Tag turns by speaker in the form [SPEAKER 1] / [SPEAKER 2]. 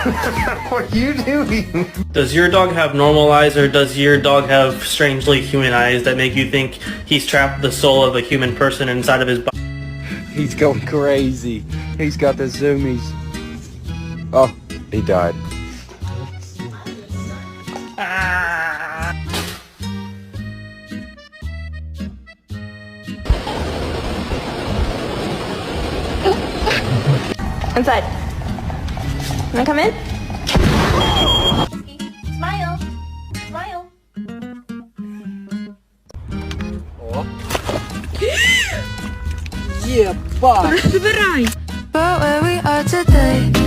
[SPEAKER 1] What are you doing?
[SPEAKER 2] Does your dog have normal eyes, or does your dog have strangely human eyes that make you think he's trapped the soul of a human person inside of his body?
[SPEAKER 3] He's going crazy. He's got the zoomies. Oh, he died.
[SPEAKER 4] Inside. Wanna come in?
[SPEAKER 5] Smile. Smile.
[SPEAKER 3] Yeah, bye.
[SPEAKER 6] But where we are today